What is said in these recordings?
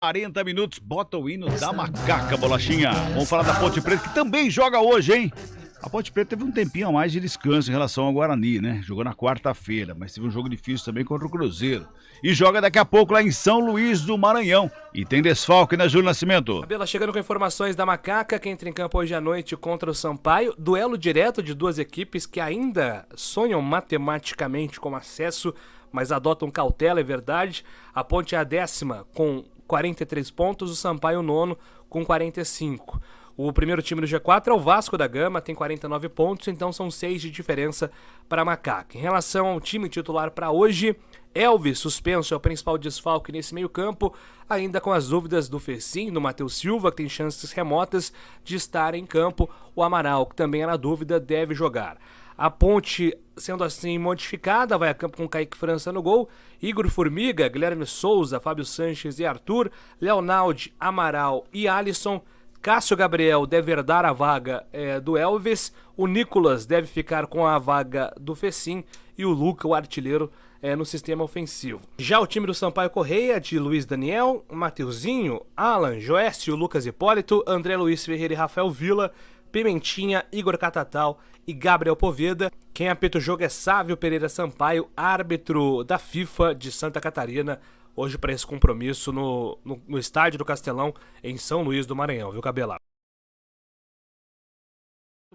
40 minutos, bota o hino da Macaca, Bolachinha. Vamos falar da Ponte Preta, que também joga hoje, hein? A Ponte Preta teve um tempinho a mais de descanso em relação ao Guarani, né? Jogou na quarta-feira, mas teve um jogo difícil também contra o Cruzeiro. E joga daqui a pouco lá em São Luís do Maranhão. E tem desfalque, né, Júlio Nascimento? Abela chegando com informações da Macaca, que entra em campo hoje à noite contra o Sampaio. Duelo direto de duas equipes que ainda sonham matematicamente com acesso, mas adotam cautela, é verdade. A Ponte é a 10ª com 43 pontos, o Sampaio o 9º com 45. O primeiro time do G4 é o Vasco da Gama, tem 49 pontos, então são 6 de diferença para a Macaca. Em relação ao time titular para hoje, Elvis, suspenso, é o principal desfalque nesse meio campo, ainda com as dúvidas do Fecim, do Matheus Silva, que tem chances remotas de estar em campo. O Amaral, que também é na dúvida, deve jogar. A Ponte, sendo assim modificada, vai a campo com Kaique França no gol, Igor Formiga, Guilherme Souza, Fábio Sanches e Arthur, Leonaldi, Amaral e Alisson. Cássio Gabriel deve herdar a vaga do Elvis, o Nicolas deve ficar com a vaga do Fecim e o Luca, o artilheiro, no sistema ofensivo. Já o time do Sampaio Correia, de Luiz Daniel, Mateuzinho, Alan, Joécio, Lucas Hipólito, André Luiz Ferreira e Rafael Villa, Pimentinha, Igor Catatal e Gabriel Poveda. Quem apita o jogo é Sávio Pereira Sampaio, árbitro da FIFA de Santa Catarina, hoje para esse compromisso no estádio do Castelão, em São Luís do Maranhão, viu, Cabela?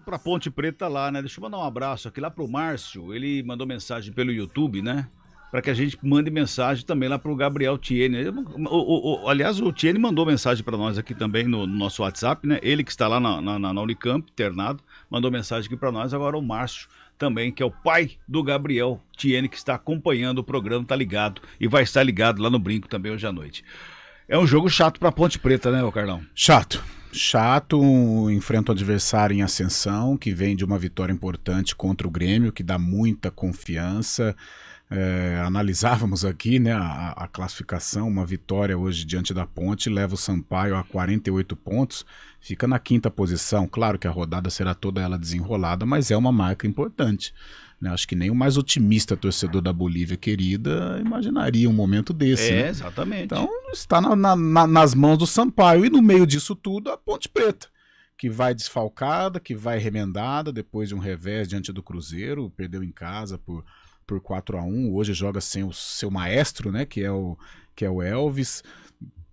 Pra Ponte Preta lá, né? Deixa eu mandar um abraço aqui lá pro Márcio, ele mandou mensagem pelo YouTube, né? Para que a gente mande mensagem também lá pro Gabriel Tiene. Aliás, o Tiene mandou mensagem para nós aqui também no nosso WhatsApp, né? Ele que está lá na Unicamp, internado, mandou mensagem aqui para nós. Agora o Márcio também, que é o pai do Gabriel Tiene, que está acompanhando o programa, tá ligado e vai estar ligado lá no Brinco também hoje à noite. É um jogo chato pra Ponte Preta, né, ô Carlão? Chato, enfrenta o adversário em ascensão, que vem de uma vitória importante contra o Grêmio, que dá muita confiança. Analisávamos aqui, né, a classificação, uma vitória hoje diante da Ponte, leva o Sampaio a 48 pontos, fica na 5ª posição. Claro que a rodada será toda ela desenrolada, mas é uma marca importante, né? Acho que nem o mais otimista torcedor da Bolívia querida imaginaria um momento desse, né? Exatamente. Então está nas mãos do Sampaio, e no meio disso tudo a Ponte Preta, que vai desfalcada, que vai remendada depois de um revés diante do Cruzeiro, perdeu em casa por 4-1, hoje joga sem o seu maestro, né, que é o Elvis.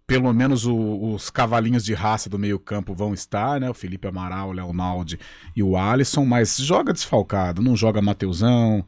Pelo menos os cavalinhos de raça do meio campo vão estar, né, o Felipe Amaral, o Leonaldi e o Alisson, mas joga desfalcado, não joga Mateuzão,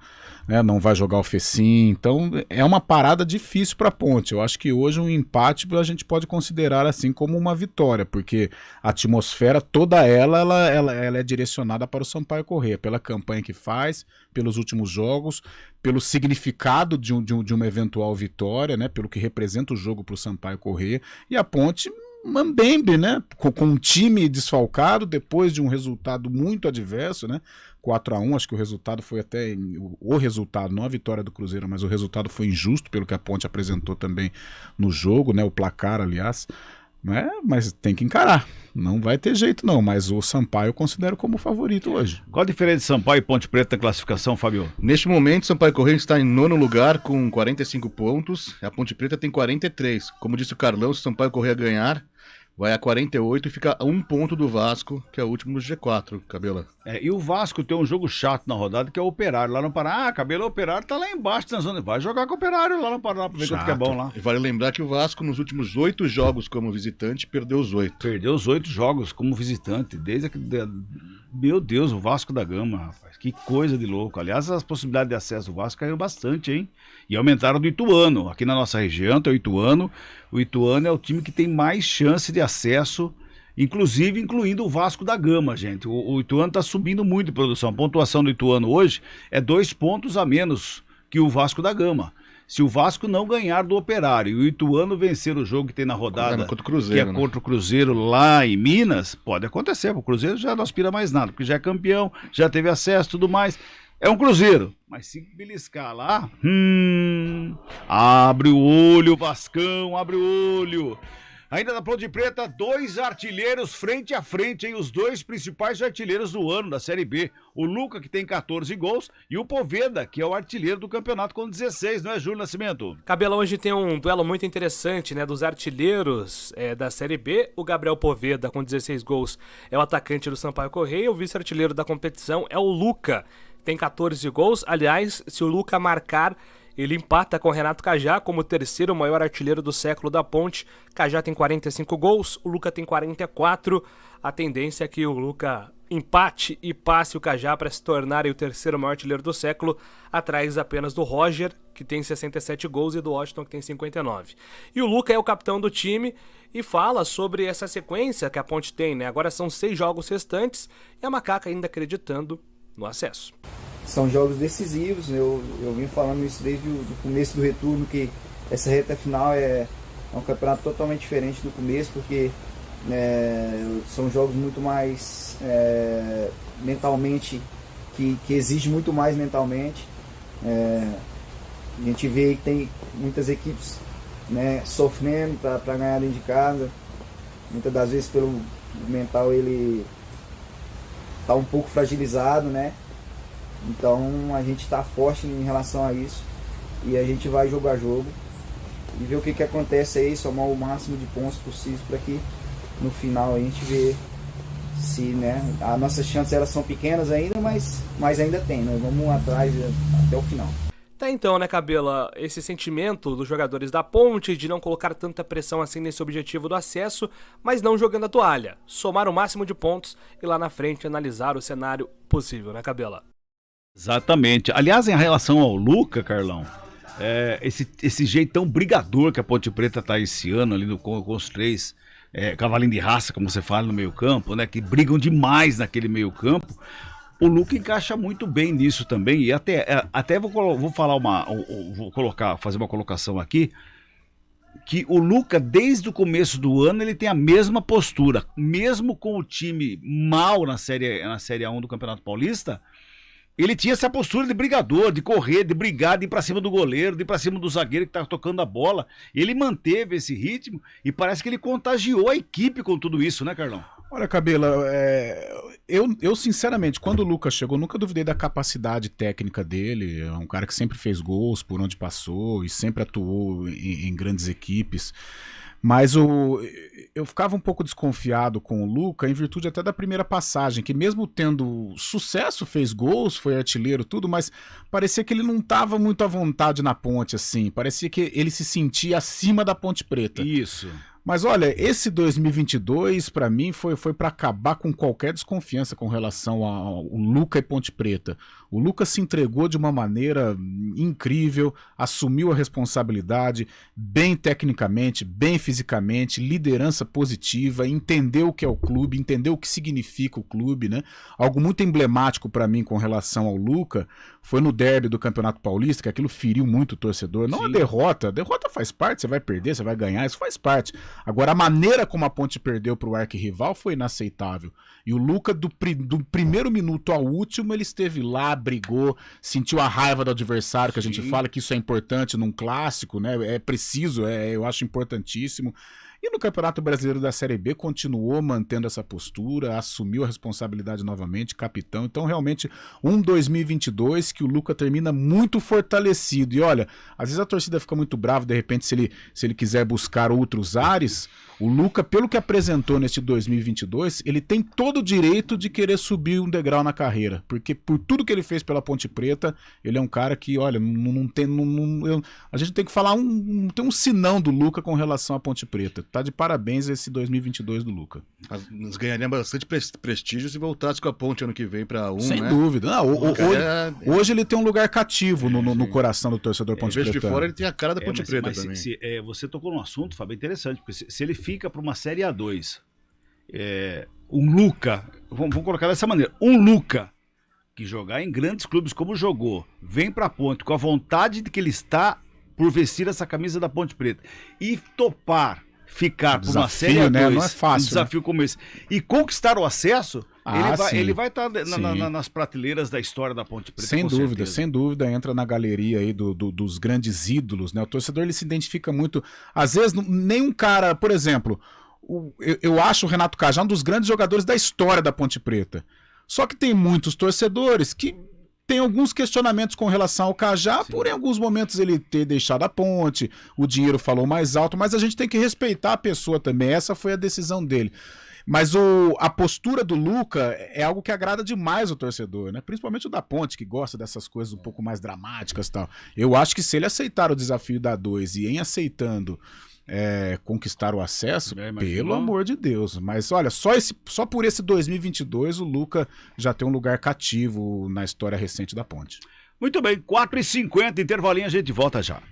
né, não vai jogar o Fecim, então é uma parada difícil para a Ponte. Eu acho que hoje um empate a gente pode considerar assim como uma vitória, porque a atmosfera toda ela é direcionada para o Sampaio Corrêa, pela campanha que faz, pelos últimos jogos, pelo significado de uma eventual vitória, né, pelo que representa o jogo para o Sampaio Corrêa, e a Ponte mambembe, né, com um time desfalcado depois de um resultado muito adverso, né, 4-1, acho que o resultado foi até, o resultado, não a vitória do Cruzeiro, mas o resultado foi injusto pelo que a Ponte apresentou também no jogo, né, o placar, aliás, né, mas tem que encarar, não vai ter jeito não, mas o Sampaio eu considero como favorito hoje. Qual a diferença de Sampaio e Ponte Preta na classificação, Fábio? Neste momento, Sampaio Corrêa está em 9º lugar com 45 pontos, a Ponte Preta tem 43. Como disse o Carlão, se Sampaio Corrêa ganhar, vai a 48 e fica a 1 ponto do Vasco, que é o último do G4, Cabela. E o Vasco tem um jogo chato na rodada, que é o Operário lá no Pará. Cabelo, o Operário tá lá embaixo na zona. Vai jogar com o Operário lá no Pará pra ver quanto que é bom lá. E vale lembrar que o Vasco, nos últimos 8 jogos como visitante, perdeu os 8. Perdeu os 8 jogos como visitante, desde que... Meu Deus, o Vasco da Gama, rapaz, que coisa de louco. Aliás, as possibilidades de acesso do Vasco caíram bastante, hein? E aumentaram do Ituano. Aqui na nossa região tem o Ituano. O Ituano é o time que tem mais chance de acesso, inclusive incluindo o Vasco da Gama, gente. O Ituano está subindo muito de produção. A pontuação do Ituano hoje é 2 pontos a menos que o Vasco da Gama. Se o Vasco não ganhar do Operário e o Ituano vencer o jogo que tem na rodada, contra o Cruzeiro, que é contra o Cruzeiro lá em Minas, pode acontecer, o Cruzeiro já não aspira mais nada, porque já é campeão, já teve acesso e tudo mais. É um Cruzeiro, mas se beliscar lá, abre o olho, Vascão, abre o olho. Ainda na Ponte Preta, 2 artilheiros frente a frente, hein? Os 2 principais artilheiros do ano da Série B. O Luca, que tem 14 gols, e o Poveda, que é o artilheiro do campeonato com 16, não é, Júlio Nascimento? Cabela, hoje tem um duelo muito interessante, né, dos artilheiros da Série B. O Gabriel Poveda, com 16 gols, é o atacante do Sampaio Corrêa. O vice-artilheiro da competição é o Luca, tem 14 gols. Aliás, se o Luca marcar, ele empata com Renato Cajá como o terceiro maior artilheiro do século da Ponte. Cajá tem 45 gols, o Luca tem 44. A tendência é que o Luca empate e passe o Cajá para se tornar o terceiro maior artilheiro do século, atrás apenas do Roger, que tem 67 gols, e do Washington, que tem 59. E o Luca é o capitão do time e fala sobre essa sequência que a Ponte tem, né? Agora são 6 jogos restantes e a Macaca ainda acreditando no acesso. São jogos decisivos, eu vim falando isso desde o começo do retorno, que essa reta final é um campeonato totalmente diferente do começo, porque são jogos muito mais mentalmente, que exige muito mais mentalmente. A gente vê que tem muitas equipes, né, sofrendo para ganhar dentro de casa. Muitas das vezes pelo mental ele está um pouco fragilizado, né? Então a gente está forte em relação a isso e a gente vai jogo a jogo e ver o que acontece aí, somar o máximo de pontos possível para que no final a gente vê se, né, as nossas chances elas são pequenas ainda, mas ainda tem, nós vamos atrás até o final. Tá então, né, Cabela, esse sentimento dos jogadores da Ponte de não colocar tanta pressão assim nesse objetivo do acesso, mas não jogando a toalha, somar o máximo de pontos e lá na frente analisar o cenário possível, né, Cabela? Exatamente. Aliás, em relação ao Luca, Carlão, esse jeitão brigador que a Ponte Preta tá esse ano ali com os 3 cavalinhos de raça, como você fala, no meio campo, né, que brigam demais naquele meio campo. O Luca encaixa muito bem nisso também, e até vou falar fazer uma colocação aqui, que o Luca, desde o começo do ano, ele tem a mesma postura, mesmo com o time mal na Série A1 do Campeonato Paulista. Ele tinha essa postura de brigador, de correr, de brigar, de ir pra cima do goleiro, de ir pra cima do zagueiro que tá tocando a bola. Ele manteve esse ritmo e parece que ele contagiou a equipe com tudo isso, né, Carlão? Olha, Cabela, eu sinceramente, quando o Lucas chegou, nunca duvidei da capacidade técnica dele. É um cara que sempre fez gols por onde passou e sempre atuou em grandes equipes. Mas eu ficava um pouco desconfiado com o Luca em virtude até da primeira passagem, que mesmo tendo sucesso, fez gols, foi artilheiro, tudo, mas parecia que ele não estava muito à vontade na Ponte, assim. Parecia que ele se sentia acima da Ponte Preta. Isso. Mas olha, esse 2022 para mim foi para acabar com qualquer desconfiança com relação ao Luca e Ponte Preta. O Luca se entregou de uma maneira incrível, assumiu a responsabilidade, bem tecnicamente, bem fisicamente, liderança positiva, entendeu o que é o clube, entendeu o que significa o clube, né? Algo muito emblemático para mim com relação ao Luca foi no derby do Campeonato Paulista, que aquilo feriu muito o torcedor. Não a derrota faz parte, você vai perder, você vai ganhar, isso faz parte. Agora, a maneira como a Ponte perdeu para o arquirrival foi inaceitável. E o Luca, do primeiro minuto ao último, ele esteve lá, brigou, sentiu a raiva do adversário, que a gente fala que isso é importante num clássico, né? É preciso, eu acho importantíssimo. E no Campeonato Brasileiro da Série B continuou mantendo essa postura, assumiu a responsabilidade novamente, capitão. Então, realmente, 2022 que o Luca termina muito fortalecido. E olha, às vezes a torcida fica muito brava, de repente, se ele quiser buscar outros ares. O Luca, pelo que apresentou neste 2022, ele tem todo o direito de querer subir um degrau na carreira, porque por tudo que ele fez pela Ponte Preta, ele é um cara que, olha, a gente tem que falar tem um sinão do Luca com relação à Ponte Preta. Tá de parabéns esse 2022 do Luca. Nós ganharíamos bastante prestígio se voltasse com a Ponte ano que vem para Sem né? dúvida. Hoje ele tem um lugar cativo no coração do torcedor Ponte Preta. De fora ele tem a cara da Ponte Preta também. Você tocou num assunto, Fábio, interessante, porque se ele fica para uma Série A2, um Luca, vamos colocar dessa maneira, um Luca que jogar em grandes clubes como jogou, vem para a Ponte com a vontade de que ele está por vestir essa camisa da Ponte Preta e topar ficar por uma Desafio, Série A2, né? Não é fácil, um desafio como esse, e conquistar o acesso, sim. ele vai estar Sim. nas prateleiras da história da Ponte Preta. Sem com dúvida, certeza. sem dúvida, entra na galeria aí dos grandes ídolos, né? O torcedor, ele se identifica muito. Às vezes, nenhum cara, por exemplo, eu acho o Renato Cajá um dos grandes jogadores da história da Ponte Preta. Só que tem muitos torcedores que tem alguns questionamentos com relação ao Cajá, por em alguns momentos ele ter deixado a Ponte, o dinheiro falou mais alto, mas a gente tem que respeitar a pessoa também, essa foi a decisão dele. Mas a postura do Luca é algo que agrada demais o torcedor, né? Principalmente o da Ponte, que gosta dessas coisas um pouco mais dramáticas e tal. Eu acho que se ele aceitar o desafio da 2 e em aceitando conquistar o acesso, pelo amor de Deus. Mas olha, só por esse 2022 o Luca já tem um lugar cativo na história recente da Ponte. Muito bem, 4h50, intervalinho, a gente volta já.